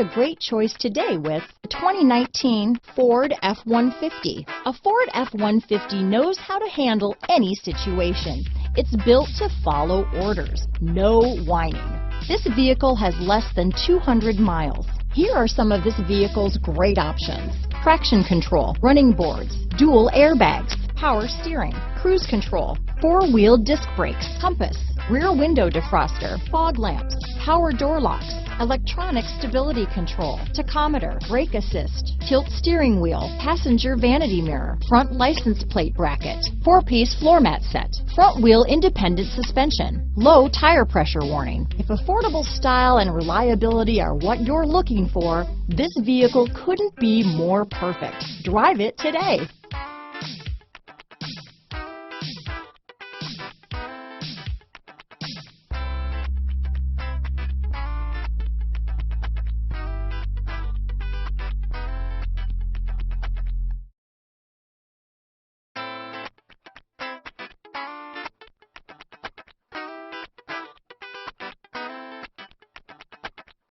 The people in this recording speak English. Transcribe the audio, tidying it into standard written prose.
a great choice today with the 2019 Ford F-150. A Ford F-150 knows how to handle any situation. It's built to follow orders, no whining. This vehicle has less than 200 miles. Here are some of this vehicle's great options: traction control, running boards, dual airbags, power steering, cruise control, four-wheel disc brakes, compass, rear window defroster, fog lamps, power door locks, electronic stability control, tachometer, brake assist, tilt steering wheel, passenger vanity mirror, front license plate bracket, four-piece floor mat set, front wheel independent suspension, low tire pressure warning. If affordable style and reliability are what you're looking for, this vehicle couldn't be more perfect. Drive it today.